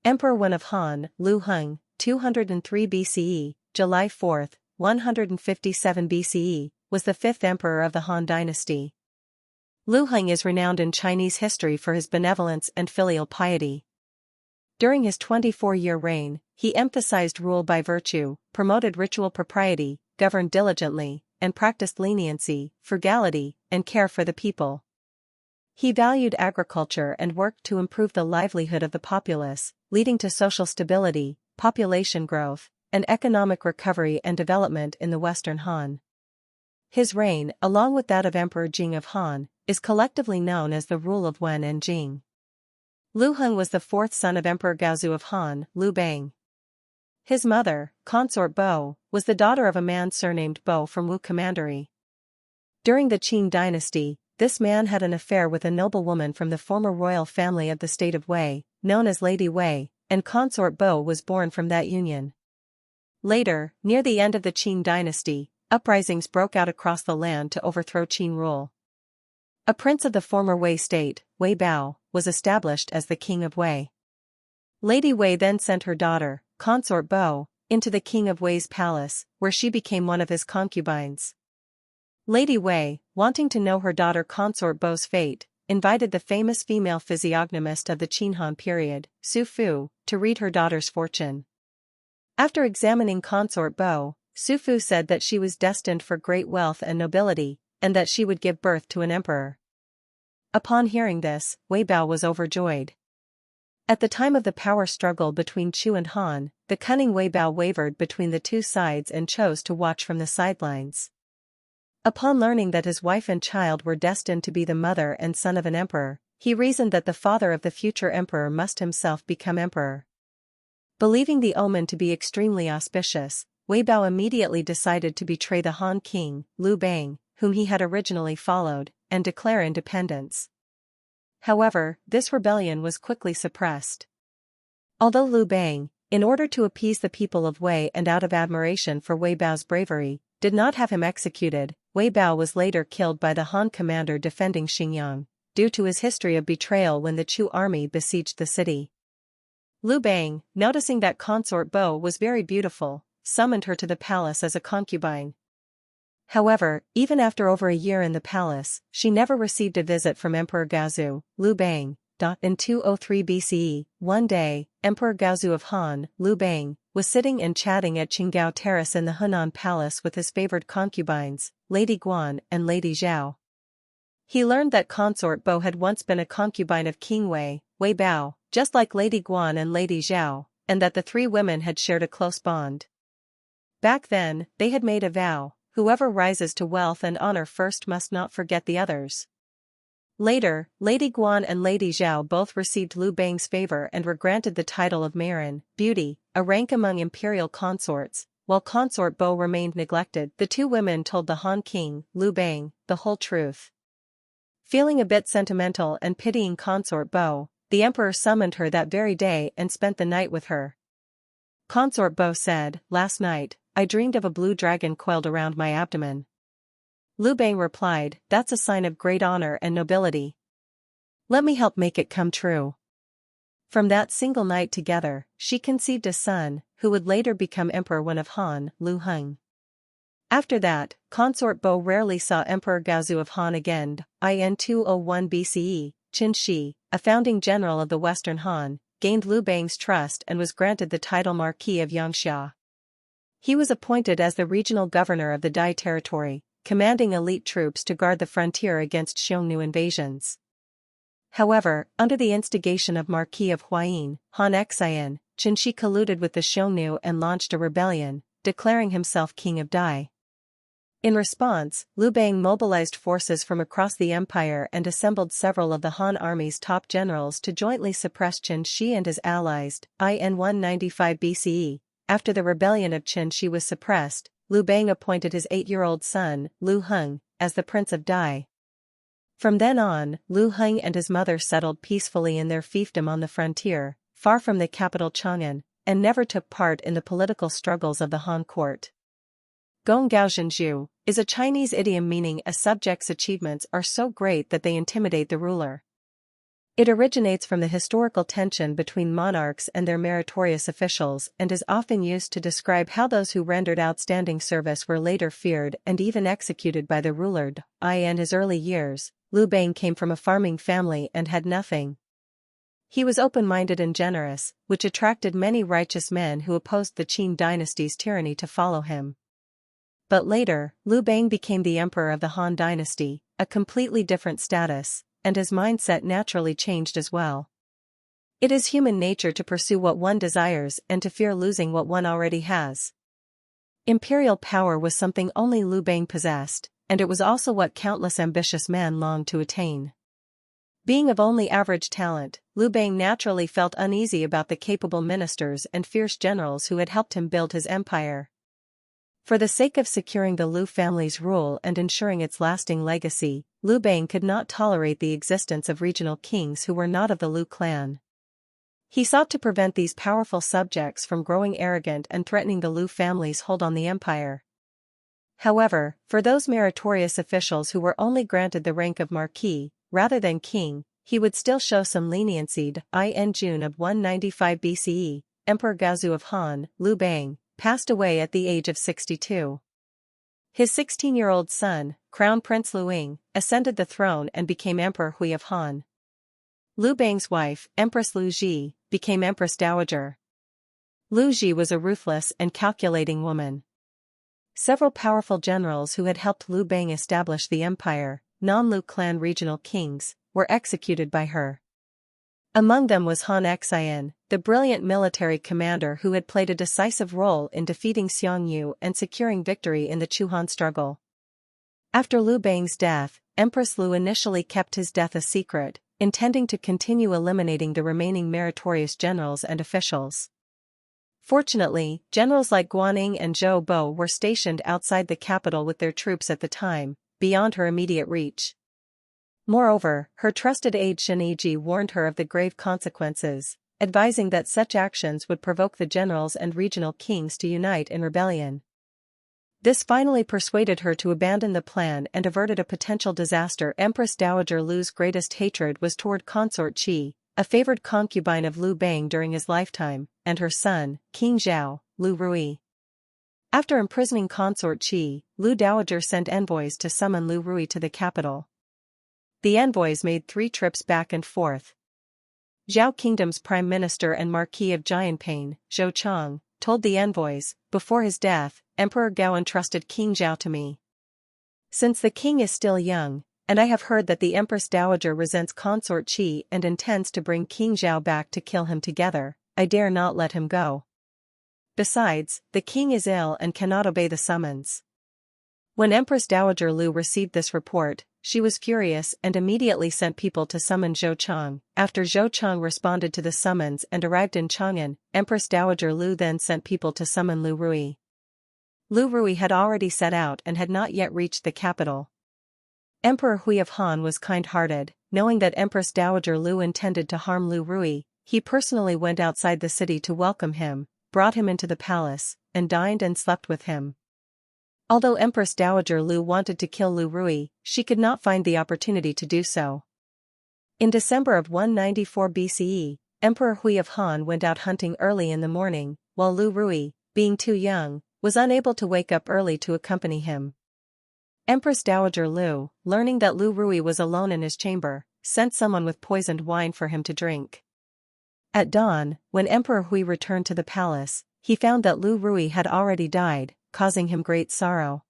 Emperor Wen of Han, Lu Heng, 203 BCE, July 4, 157 BCE, was the fifth emperor of the Han dynasty. Lu Heng is renowned in Chinese history for his benevolence and filial piety. During his 24-year reign, he emphasized rule by virtue, promoted ritual propriety, governed diligently, and practiced leniency, frugality, and care for the people. He valued agriculture and worked to improve the livelihood of the populace, leading to social stability, population growth, and economic recovery and development in the Western Han. His reign, along with that of Emperor Jing of Han, is collectively known as the rule of Wen and Jing. Lu Heng was the fourth son of Emperor Gaozu of Han, Lu Bang. His mother, consort Bo, was the daughter of a man surnamed Bo from Wu Commandery. During the Qing dynasty, this man had an affair with a noblewoman from the former royal family of the state of Wei, known as Lady Wei, and consort Bo was born from that union. Later, near the end of the Qing dynasty, uprisings broke out across the land to overthrow Qing rule. A prince of the former Wei state, Wei Bao, was established as the king of Wei. Lady Wei then sent her daughter, consort Bo, into the king of Wei's palace, where she became one of his concubines. Lady Wei, wanting to know her daughter consort Bo's fate, invited the famous female physiognomist of the Qin Han period, Su Fu, to read her daughter's fortune. After examining consort Bo, Su Fu said that she was destined for great wealth and nobility, and that she would give birth to an emperor. Upon hearing this, Wei Bao was overjoyed. At the time of the power struggle between Chu and Han, the cunning Wei Bao wavered between the two sides and chose to watch from the sidelines. Upon learning that his wife and child were destined to be the mother and son of an emperor, he reasoned that the father of the future emperor must himself become emperor. Believing the omen to be extremely auspicious, Wei Bao immediately decided to betray the Han king, Lu Bang, whom he had originally followed, and declare independence. However, this rebellion was quickly suppressed. Although Lu Bang, in order to appease the people of Wei and out of admiration for Wei Bao's bravery, did not have him executed, Wei Bao was later killed by the Han commander defending Xinjiang, due to his history of betrayal when the Chu army besieged the city. Lu Bang, noticing that consort Bo was very beautiful, summoned her to the palace as a concubine. However, even after over a year in the palace, she never received a visit from Emperor Gaozu, Lu Bang. In 203 BCE, one day, Emperor Gaozu of Han, Lu Bang, was sitting and chatting at Qinggao Terrace in the Hunan Palace with his favored concubines, Lady Guan and Lady Zhao. He learned that consort Bo had once been a concubine of King Wei, Wei Bao, just like Lady Guan and Lady Zhao, and that the three women had shared a close bond. Back then, they had made a vow: whoever rises to wealth and honor first must not forget the others. Later, Lady Guan and Lady Zhao both received Lu Bang's favor and were granted the title of Marin, beauty, a rank among imperial consorts. While consort Bo remained neglected, the two women told the Han king, Lu Bang, the whole truth. Feeling a bit sentimental and pitying consort Bo, the emperor summoned her that very day and spent the night with her. Consort Bo said, "Last night, I dreamed of a blue dragon coiled around my abdomen." Lu Bang replied, "That's a sign of great honor and nobility. Let me help make it come true." From that single night together, she conceived a son, who would later become Emperor Wen of Han, Lu Heng. After that, consort Bo rarely saw Emperor Gaozu of Han again. In 201 BCE, Qin Shi, a founding general of the Western Han, gained Lu Bang's trust and was granted the title Marquis of Yangxia. He was appointed as the regional governor of the Dai territory, commanding elite troops to guard the frontier against Xiongnu invasions. However, under the instigation of Marquis of Huayin, Han Xian, Qin Shi colluded with the Xiongnu and launched a rebellion, declaring himself king of Dai. In response, Lu Bang mobilized forces from across the empire and assembled several of the Han army's top generals to jointly suppress Qin Shi and his allies. In 195 BCE, after the rebellion of Qin Shi was suppressed, Lu Bang appointed his 8-year-old son, Lu Heng, as the Prince of Dai. From then on, Lu Heng and his mother settled peacefully in their fiefdom on the frontier, far from the capital Chang'an, and never took part in the political struggles of the Han court. Gong Gao Zhenju is a Chinese idiom meaning a subject's achievements are so great that they intimidate the ruler. It originates from the historical tension between monarchs and their meritorious officials and is often used to describe how those who rendered outstanding service were later feared and even executed by the ruler. In his early years, Liu Bang came from a farming family and had nothing. He was open-minded and generous, which attracted many righteous men who opposed the Qin dynasty's tyranny to follow him. But later, Liu Bang became the emperor of the Han dynasty, a completely different status, and his mindset naturally changed as well. It is human nature to pursue what one desires and to fear losing what one already has. Imperial power was something only Liu Bang possessed, and it was also what countless ambitious men longed to attain. Being of only average talent, Liu Bang naturally felt uneasy about the capable ministers and fierce generals who had helped him build his empire. For the sake of securing the Liu family's rule and ensuring its lasting legacy, Liu Bang could not tolerate the existence of regional kings who were not of the Liu clan. He sought to prevent these powerful subjects from growing arrogant and threatening the Liu family's hold on the empire. However, for those meritorious officials who were only granted the rank of marquis, rather than king, he would still show some leniency. In June of 195 BCE, Emperor Gaozu of Han, Liu Bang, passed away at the age of 62. His 16-year-old son, Crown Prince Liu, ascended the throne and became Emperor Hui of Han. Liu Bang's wife, Empress Liu Ji, became Empress Dowager. Liu Ji was a ruthless and calculating woman. Several powerful generals who had helped Liu Bang establish the empire, non-Liu clan regional kings, were executed by her. Among them was Han Xian, the brilliant military commander who had played a decisive role in defeating Xiongnu and securing victory in the Chu-Han struggle. After Liu Bang's death, Empress Liu initially kept his death a secret, intending to continue eliminating the remaining meritorious generals and officials. Fortunately, generals like Guanning and Zhou Bo were stationed outside the capital with their troops at the time, beyond her immediate reach. Moreover, her trusted aide Shen Yiji warned her of the grave consequences, advising that such actions would provoke the generals and regional kings to unite in rebellion. This finally persuaded her to abandon the plan and averted a potential disaster. Empress Dowager Liu's greatest hatred was toward Consort Qi, a favored concubine of Liu Bang during his lifetime, and her son, King Zhao, Liu Rui. After imprisoning Consort Qi, Liu Dowager sent envoys to summon Liu Rui to the capital. The envoys made 3 trips back and forth. Zhao Kingdom's prime minister and Marquis of Jianping, Zhou Chang, told the envoys, before his death, Emperor Gao entrusted King Zhao to me. Since the king is still young, and I have heard that the Empress Dowager resents Consort Qi and intends to bring King Zhao back to kill him together, I dare not let him go. Besides, the king is ill and cannot obey the summons. When Empress Dowager Liu received this report, she was furious and immediately sent people to summon Zhou Chang. After Zhou Chang responded to the summons and arrived in Chang'an, Empress Dowager Liu then sent people to summon Liu Rui. Liu Rui had already set out and had not yet reached the capital. Emperor Hui of Han was kind-hearted, knowing that Empress Dowager Liu intended to harm Liu Rui. He personally went outside the city to welcome him, brought him into the palace, and dined and slept with him. Although Empress Dowager Liu wanted to kill Liu Rui, she could not find the opportunity to do so. In December of 194 BCE, Emperor Hui of Han went out hunting early in the morning, while Liu Rui, being too young, was unable to wake up early to accompany him. Empress Dowager Liu, learning that Liu Rui was alone in his chamber, sent someone with poisoned wine for him to drink. At dawn, when Emperor Hui returned to the palace, he found that Liu Rui had already died, causing him great sorrow.